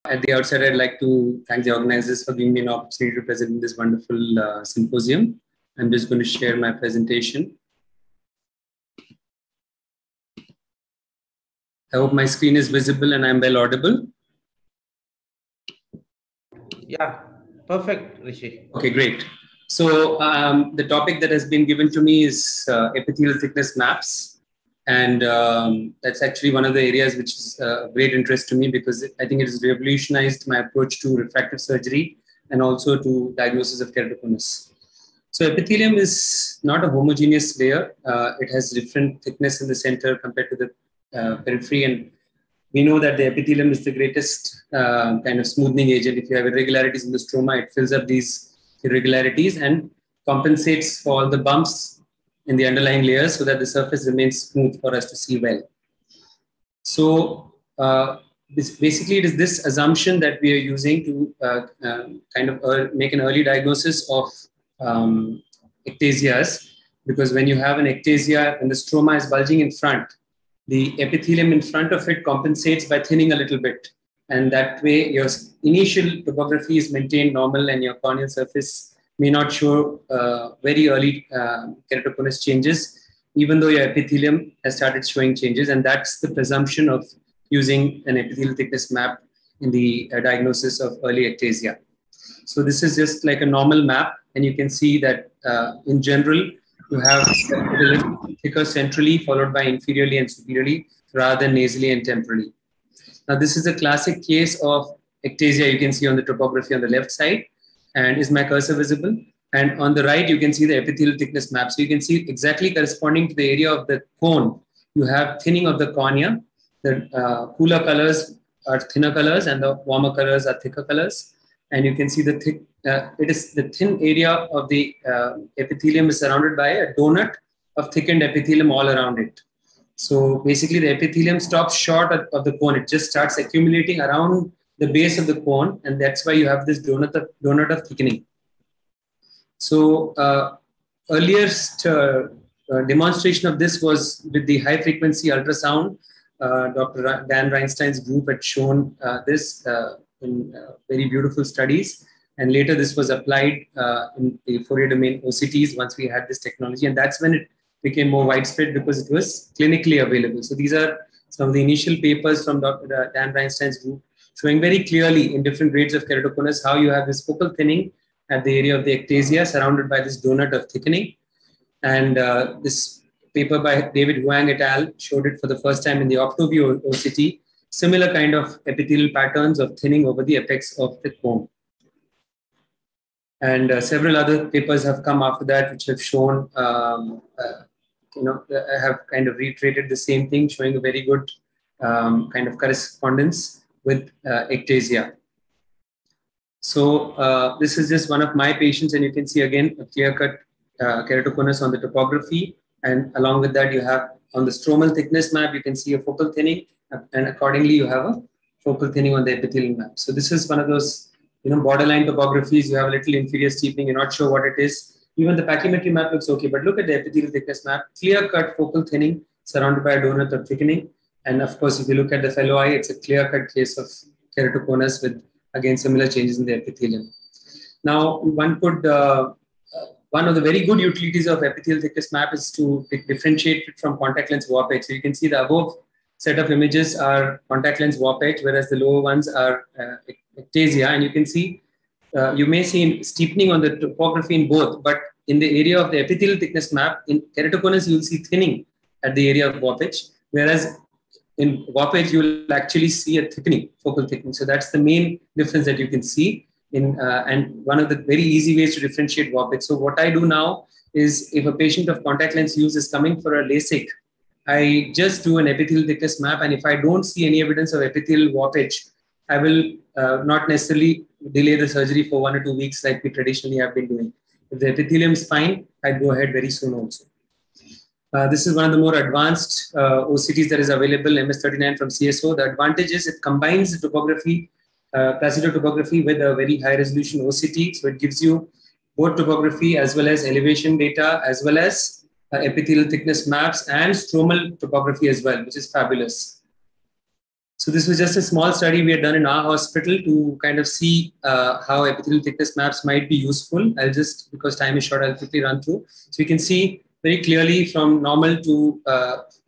At the outset, I'd like to thank the organizers for giving me an opportunity to present in this wonderful symposium. I'm just going to share my presentation. I hope my screen is visible and I'm well audible. Yeah, perfect, Rishi. Okay, great. So the topic that has been given to me is epithelial thickness maps. And that's actually one of the areas which is of great interest to me because I think it has revolutionized my approach to refractive surgery and also to diagnosis of keratoconus. So epithelium is not a homogeneous layer. It has different thickness in the center compared to the periphery. And we know that the epithelium is the greatest kind of smoothing agent. If you have irregularities in the stroma, it fills up these irregularities and compensates for all the bumps in the underlying layers so that the surface remains smooth for us to see well. So basically, it is this assumption that we are using to kind of make an early diagnosis of ectasias, because when you have an ectasia and the stroma is bulging in front, the epithelium in front of it compensates by thinning a little bit. And that way, your initial topography is maintained normal and your corneal surface may not show very early keratoconus changes, even though your epithelium has started showing changes. And that's the presumption of using an epithelial thickness map in the diagnosis of early ectasia. So this is just like a normal map. And you can see that in general, you have thicker centrally, followed by inferiorly and superiorly, rather than nasally and temporally. Now, this is a classic case of ectasia you can see on the topography on the left side. And is my cursor visible? And on the right, you can see the epithelial thickness map. So you can see exactly corresponding to the area of the cone, you have thinning of the cornea. The cooler colors are thinner colors and the warmer colors are thicker colors. And you can see the thick, it is the thin area of the epithelium is surrounded by a donut of thickened epithelium all around it. So basically the epithelium stops short of the cone. It just starts accumulating around the base of the cone, and that's why you have this donut of thickening. So earliest demonstration of this was with the high frequency ultrasound. Dr. Dan Reinstein's group had shown this in very beautiful studies. And later this was applied in the Fourier domain OCTs once we had this technology. And that's when it became more widespread because it was clinically available. So these are some of the initial papers from Dr. Dan Reinstein's group showing very clearly in different grades of keratoconus how you have this focal thinning at the area of the ectasia surrounded by this donut of thickening. And this paper by David Huang et al. Showed it for the first time in the Octoview OCT, similar kind of epithelial patterns of thinning over the apex of the cone. And several other papers have come after that, which have shown, have kind of reiterated the same thing, showing a very good kind of correspondence with ectasia. So this is just one of my patients, and you can see again a clear-cut keratoconus on the topography. And along with that, you have on the stromal thickness map, you can see a focal thinning, and accordingly, you have a focal thinning on the epithelial map. So this is one of those borderline topographies. You have a little inferior steepening, you're not sure what it is. Even the pachymetry map looks okay, but look at the epithelial thickness map, clear-cut focal thinning surrounded by a donut of thickening. And of course, if you look at the fellow eye, it's a clear-cut case of keratoconus with, again, similar changes in the epithelium. Now, one could, one of the very good utilities of epithelial thickness map is to differentiate it from contact lens warp edge. So you can see the above set of images are contact lens warp edge, whereas the lower ones are ectasia. And you can see, you may see steepening on the topography in both, but in the area of the epithelial thickness map, in keratoconus, you will see thinning at the area of warp edge, whereas in warp edge, you will actually see a thickening, focal thickening. So that's the main difference that you can see in, and one of the very easy ways to differentiate warp edge. So what I do now is if a patient of contact lens use is coming for a LASIK, I just do an epithelial thickness map. And if I don't see any evidence of epithelial warp edge, I will not necessarily delay the surgery for 1 or 2 weeks like we traditionally have been doing. If the epithelium is fine, I'd go ahead very soon also. This is one of the more advanced OCTs that is available, MS39 from CSO. The advantage is it combines the topography, placido topography with a very high resolution OCT. So it gives you both topography as well as elevation data, as well as epithelial thickness maps and stromal topography as well, which is fabulous. So this was just a small study we had done in our hospital to kind of see how epithelial thickness maps might be useful. I'll just, because time is short, I'll quickly run through. So you can see very clearly from normal to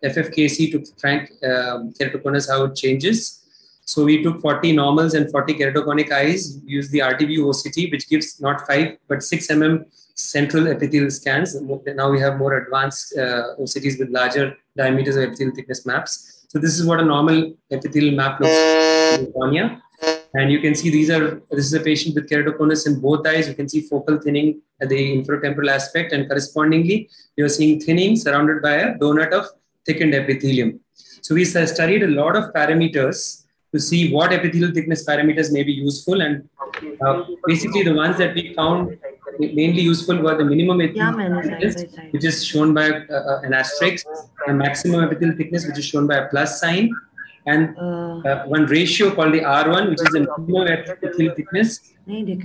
FFKC to frank keratoconus how it changes. So we took 40 normals and 40 keratoconic eyes, used the RTB OCT, which gives not 5 but 6 mm central epithelial scans. Now we have more advanced OCTs with larger diameters of epithelial thickness maps. So this is what a normal epithelial map looks like in the cornea. And you can see this is a patient with keratoconus in both eyes. You can see focal thinning at the inferotemporal aspect, and correspondingly, you're seeing thinning surrounded by a donut of thickened epithelium. So we studied a lot of parameters to see what epithelial thickness parameters may be useful. And basically the ones that we found mainly useful were the minimum epithelial thickness, which is shown by an asterisk, the maximum epithelial thickness, which is shown by a plus sign, and one ratio called the R1, which is the minimum epithelial thickness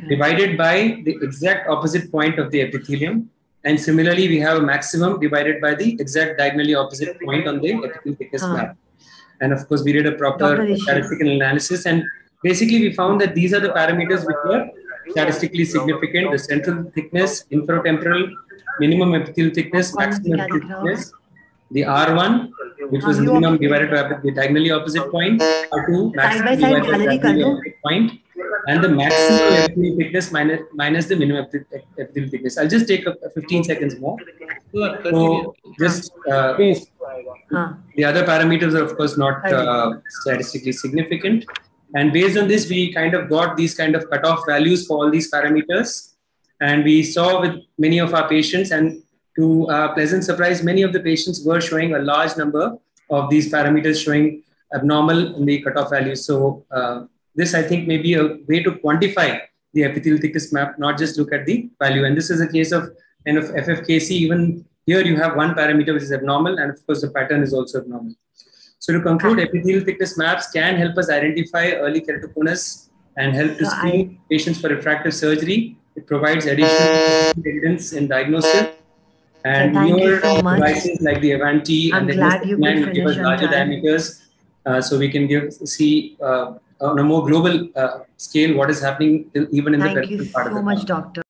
divided by the exact opposite point of the epithelium. And similarly, we have a maximum divided by the exact diagonally opposite point on the epithelial thickness map. And of course, we did a proper statistical analysis. And basically, we found that these are the parameters which were statistically significant: the central thickness, inferotemporal, minimum epithelial thickness, maximum epithelial thickness, the R1, which was minimum divided by the diagonally opposite point, R2, maximum divided by the diagonally opposite point, and the maximum epithelial thickness minus the minimum epithelial thickness. I'll just take 15 seconds more. So just the other parameters are of course not statistically significant. And based on this, we kind of got these kind of cutoff values for all these parameters. And we saw with many of our patients, and to our pleasant surprise, many of the patients were showing a large number of these parameters showing abnormal in the cutoff values. So this, I think, may be a way to quantify the epithelial thickness map, not just look at the value. And this is a case of kind of FFKC. Even here you have one parameter which is abnormal, and of course the pattern is also abnormal. So to conclude, epithelial thickness maps can help us identify early keratoconus and help to screen patients for refractive surgery. It provides additional evidence in diagnosis. And newer devices like the Avanti and the Nest9 give us larger diameters, so we can see on a more global scale what is happening even in the peripheral part of the cornea. Thank you so much, Doctor.